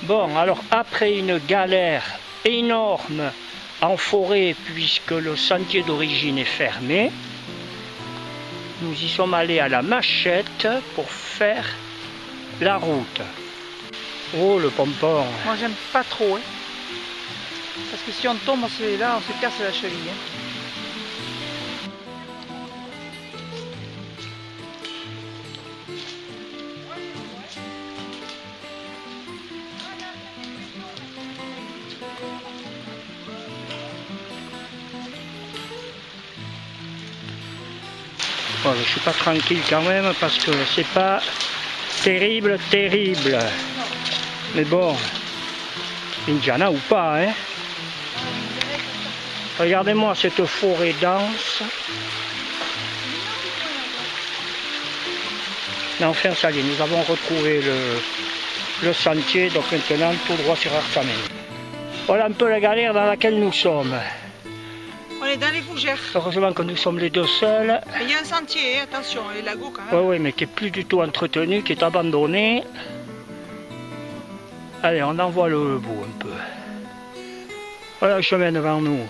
Bon, alors après une galère énorme en forêt puisque le sentier d'origine est fermé, nous y sommes allés à la machette pour faire la route. Oh le pompon! Moi j'aime pas trop, hein. Parce que si on tombe, on se casse la cheville. Hein. Bon, je suis pas tranquille quand même parce que c'est pas terrible. Mais bon, Indiana ou pas, hein. Regardez-moi cette forêt dense. Mais enfin, ça y est, nous avons retrouvé le sentier, donc maintenant tout droit sur Arsamen. Voilà un peu la galère dans laquelle nous sommes. On est dans les fougères. Heureusement que nous sommes les deux seuls. Il y a un sentier, attention, les lagos quand même. Oui, mais qui est plus du tout entretenu, qui est abandonné. Allez, on en voit le bout un peu. Voilà le chemin devant nous.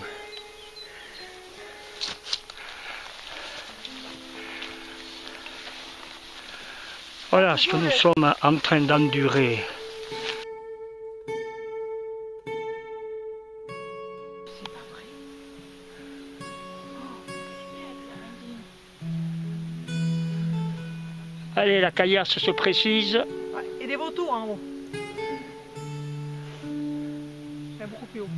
Voilà ce que nous sommes en train d'endurer. Allez, la caillasse se précise. Ouais, et des vautours en haut. C'est beaucoup plus haut.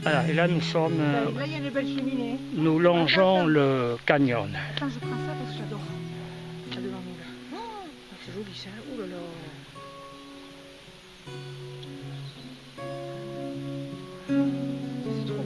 Voilà, et là nous sommes. Là, il y a une belle cheminée. Nous longeons le canyon. Attends, je prends ça parce que j'adore. Là devant nous, là. Oh, c'est joli ça. Oh là là. C'est trop beau.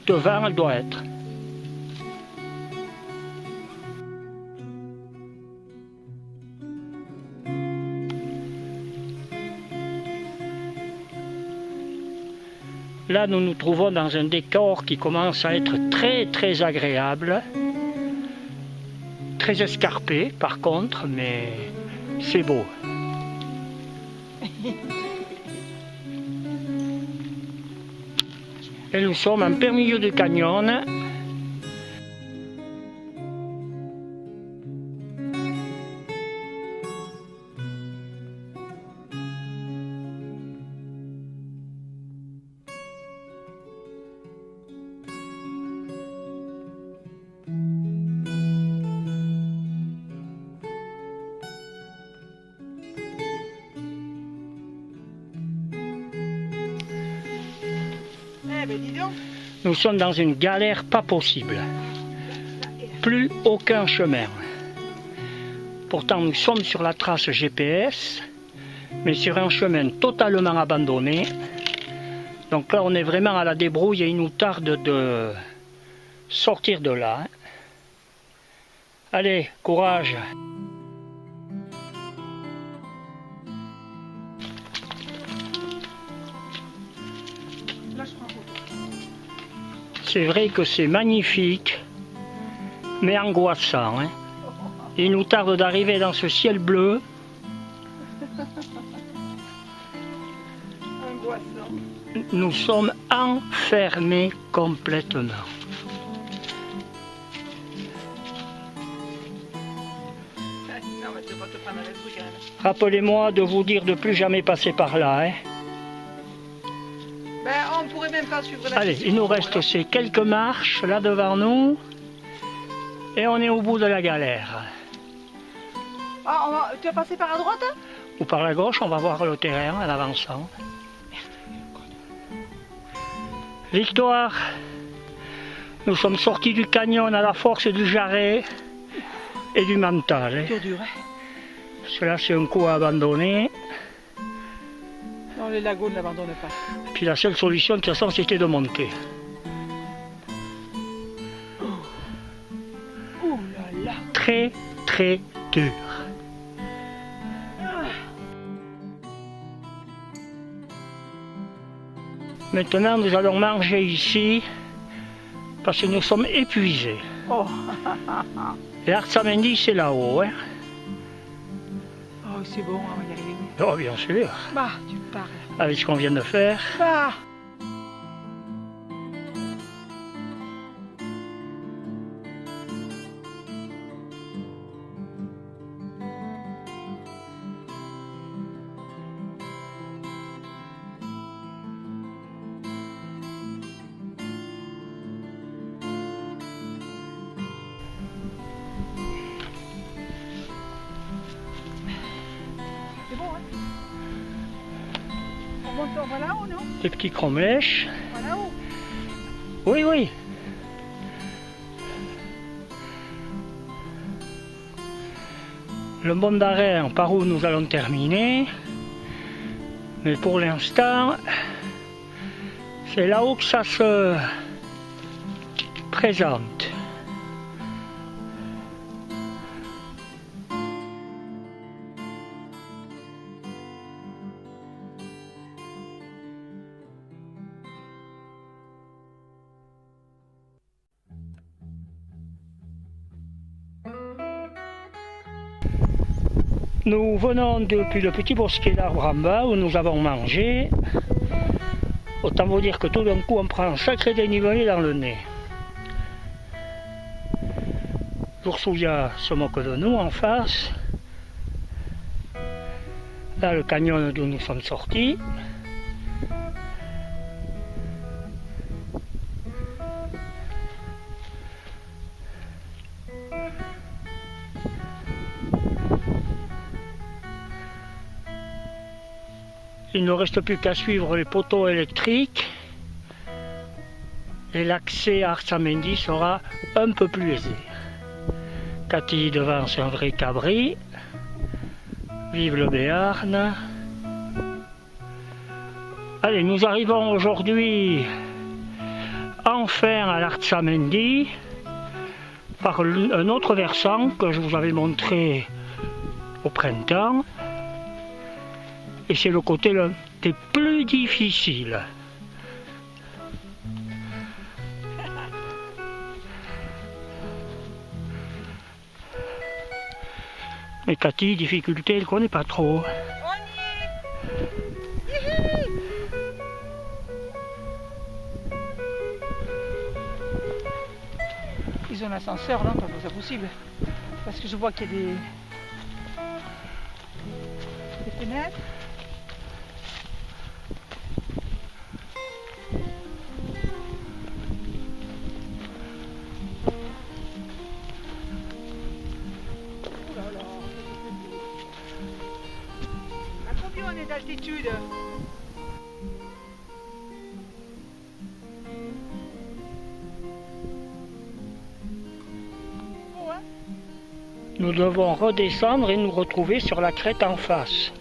Devant, elle doit être. Là, nous nous trouvons dans un décor qui commence à être très agréable. Très escarpé, par contre, mais c'est beau. Et nous sommes en plein milieu du canyon. Ben, dis donc. Nous sommes dans une galère pas possible. Plus aucun chemin. Pourtant, nous sommes sur la trace GPS, mais sur un chemin totalement abandonné. Donc là, on est vraiment à la débrouille et il nous tarde de sortir de là. Allez, courage! C'est vrai que c'est magnifique, mais angoissant. Hein. Il nous tarde d'arriver dans ce ciel bleu. Angoissant. Nous sommes enfermés complètement. Rappelez-moi de vous dire de plus jamais passer par là. Hein. Ben, on pourrait même pas suivre la. Allez, il nous reste ces quelques marches là devant nous et on est au bout de la galère. Ah, tu vas passer par la droite hein? Ou par la gauche, on va voir le terrain en avançant. Victoire! Nous sommes sortis du canyon à la force du jarret et du mental. Hein. Dur, hein? Cela c'est un coup à abandonner. Non, les lagos ne l'abandonnent pas. Puis la seule solution de toute façon c'était de monter. Oh là là. Très dur. Maintenant, nous allons manger ici parce que nous sommes épuisés. Oh, Et Artsamendi, c'est là-haut. Hein. oh c'est bon, on va y arriver. Oh, bien sûr. Bah, tu parles. Avec ce qu'on vient de faire. Bah. C'est bon, hein? On va là-haut, non? Des petits cromlèches. On va là-haut. Oui, oui. Le Mont d'Arène par où nous allons terminer. Mais pour l'instant, c'est là-haut que ça se présente. Nous venons depuis le petit bosquet d'arbres en bas où nous avons mangé. Autant vous dire que tout d'un coup on prend un sacré dénivelé dans le nez. L'Oursouya se moque de nous en face. Là le canyon d'où nous sommes sortis. Il ne reste plus qu'à suivre les poteaux électriques et l'accès à Artsamendi sera un peu plus aisé. Cathy devant, c'est un vrai cabri. Vive le Béarn. Allez, nous arrivons aujourd'hui enfin à l'Artsamendi par un autre versant que je vous avais montré au printemps. Et c'est le côté des plus difficiles. Mais Cathy, difficulté, elle ne connaît pas trop. Ils ont l'ascenseur, non? Pas ça possible. Parce que je vois qu'il y a des fenêtres. On est d'altitude. Oh, hein? Nous devons redescendre et nous retrouver sur la crête en face.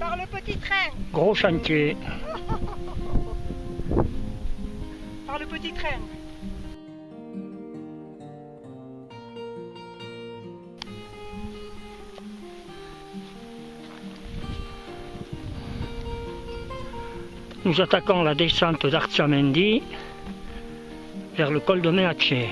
Par le petit train. Gros chantier. Par le petit train. Nous attaquons la descente d'Artsamendi vers le col de Meaché.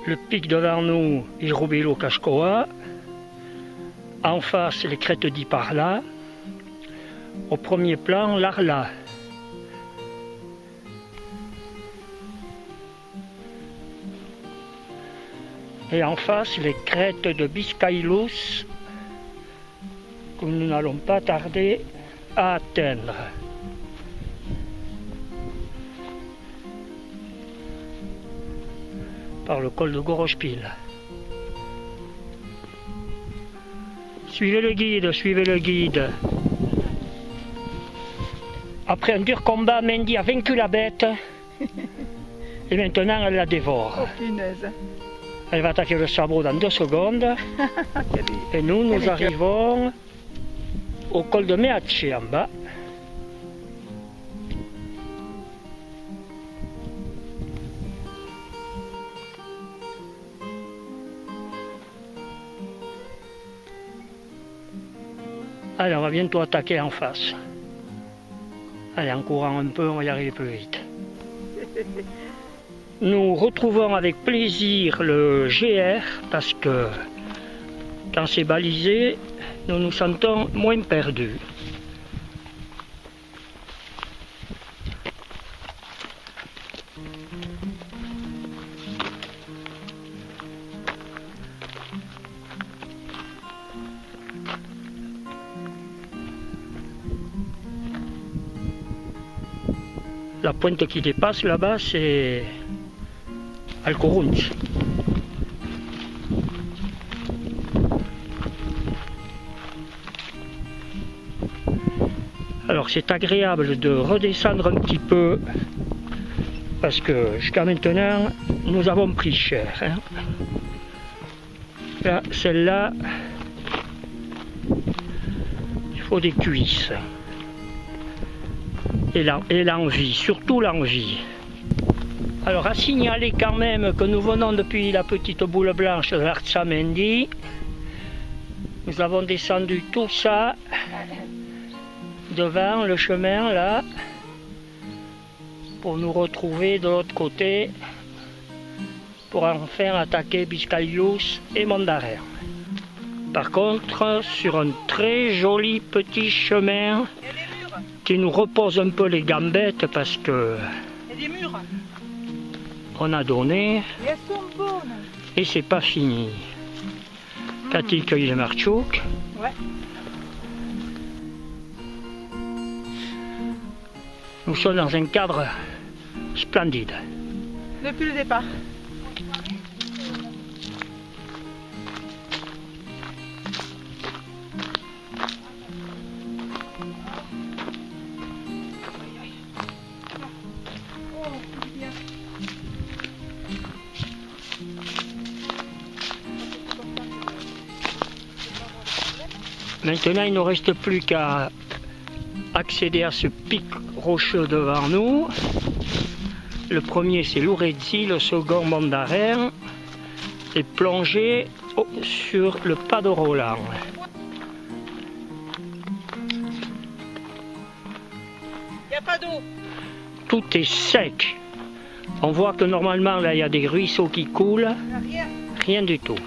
Le pic devant nous, Irubilo-Kashkoa. En face, les crêtes d'Iparla. Au premier plan, l'Arla. Et en face, les crêtes de Biscaïlus, que nous n'allons pas tarder à atteindre. Par le col de Gorospil. Suivez le guide, suivez le guide. Après un dur combat, Mendy a vaincu la bête. Et maintenant, elle la dévore. Oh punaise. Elle va attaquer le sabot dans 2 secondes. Et nous arrivons au col de Meace en bas. Allez, on va bientôt attaquer en face. Allez, en courant un peu, on va y arriver plus vite. Nous retrouvons avec plaisir le GR parce que quand c'est balisé, nous nous sentons moins perdus. La pointe qui dépasse là-bas, c'est Alcorunz. Alors c'est agréable de redescendre un petit peu parce que jusqu'à maintenant nous avons pris cher. Hein. Là, celle-là, il faut des cuisses. Et l'envie, surtout l'envie. Alors à signaler quand même que nous venons depuis la petite boule blanche de l'Arzamendi. Nous avons descendu tout ça devant le chemin là pour nous retrouver de l'autre côté pour enfin attaquer Biscayus et Mondarer. Par contre, sur un très joli petit chemin qui nous repose un peu les gambettes parce que on a donné et c'est pas fini. Qu'a-t-il cueilli les marchouk? Ouais. Nous sommes dans un cadre splendide. Depuis le départ. Maintenant, il ne nous reste plus qu'à accéder à ce pic rocheux devant nous. Le premier, c'est Lourezzi, le second, Mondarer, et plonger sur le pas de Roland. Il n'y a pas d'eau. Tout est sec. On voit que normalement, là, il y a des ruisseaux qui coulent. Rien. Rien du tout.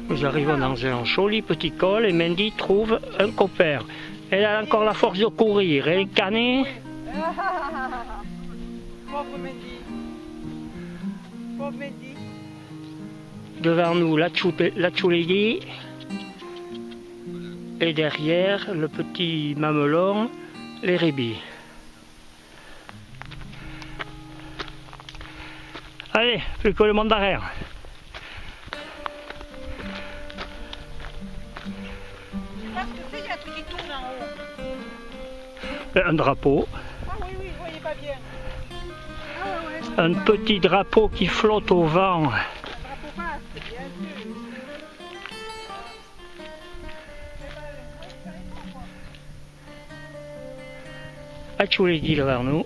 Nous arrivons dans un joli petit col et Mandy trouve un copain. Elle a encore la force de courir. Elle est canée. Pauvre Mandy. Pauvre Mandy. Devant nous, la Tchouledi. Et derrière, le petit mamelon, les rébis. Allez, plus que le Mondarer. Un drapeau. Ah oui, oui, je voyais pas bien. Un petit drapeau qui flotte au vent. Un drapeau basse, bien sûr. La Tchouledi devant nous.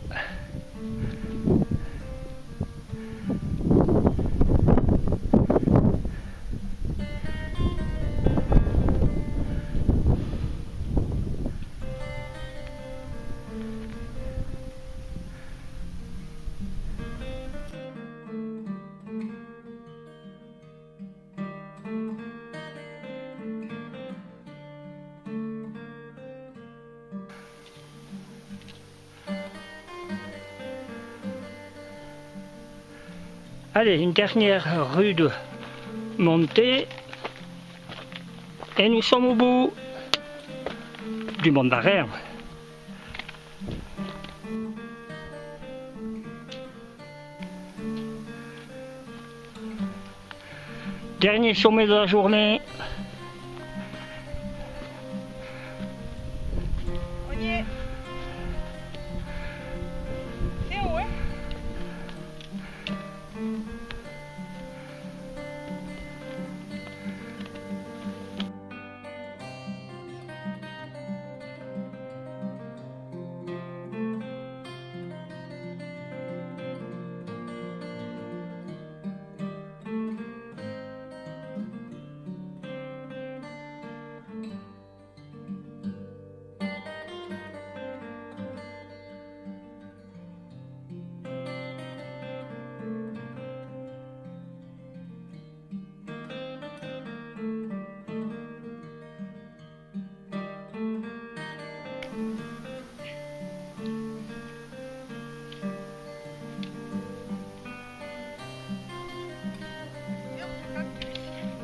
Allez, une dernière rude montée et nous sommes au bout du Mondarer. Dernier sommet de la journée. On y est. C'est haut, hein?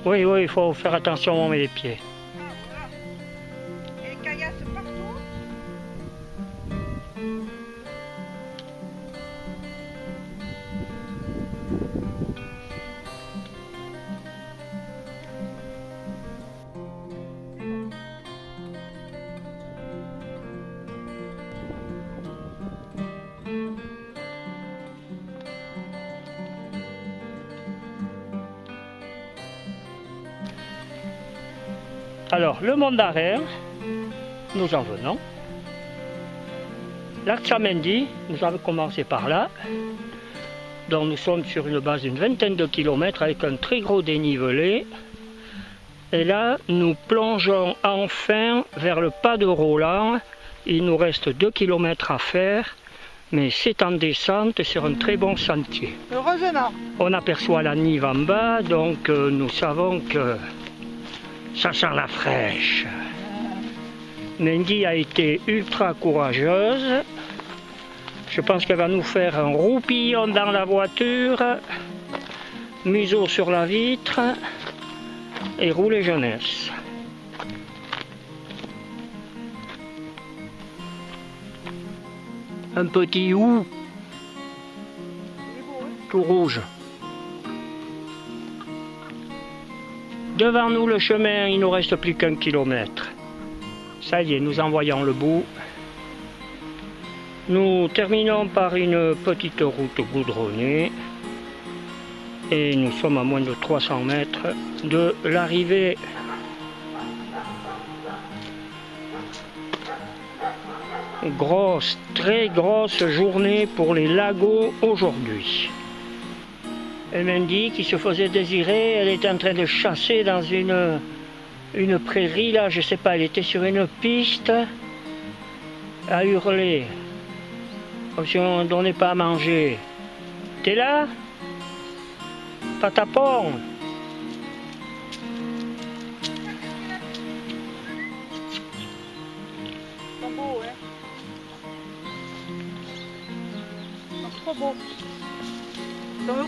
Oui, il faut faire attention où on met les pieds. Ah, voilà. Et caillasses partout. Alors, le Mont d'Arène, nous en venons. L'Artsamendi, nous avons commencé par là. Donc nous sommes sur une base d'une vingtaine de kilomètres avec un très gros dénivelé. Et là, nous plongeons enfin vers le pas de Roland. Il nous reste 2 kilomètres à faire, mais c'est en descente sur un très bon sentier. Heureusement. On aperçoit la Nive en bas, donc nous savons que ça sent la fraîche. Mendy a été ultra courageuse. Je pense qu'elle va nous faire un roupillon dans la voiture, museau sur la vitre et rouler jeunesse. Un petit hou, tout rouge. Devant nous le chemin, il ne nous reste plus qu'1 kilomètre. Ça y est, nous en voyons le bout. Nous terminons par une petite route goudronnée et nous sommes à moins de 300 mètres de l'arrivée. Grosse, très grosse journée pour les Lagos aujourd'hui. Elle m'a dit qu'il se faisait désirer, elle était en train de chasser dans une prairie, là, je sais pas, elle était sur une piste, à hurler, comme si on ne donnait pas à manger. T'es là? Patapon! Ils sont beaux, hein? Ils sont trop beaux. Ils sont beaux.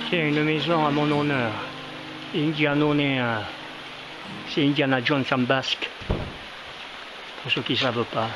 Tiens, une maison à mon honneur. Indianonea. C'est Indiana Jones en basque. Pour ceux qui ne savent pas.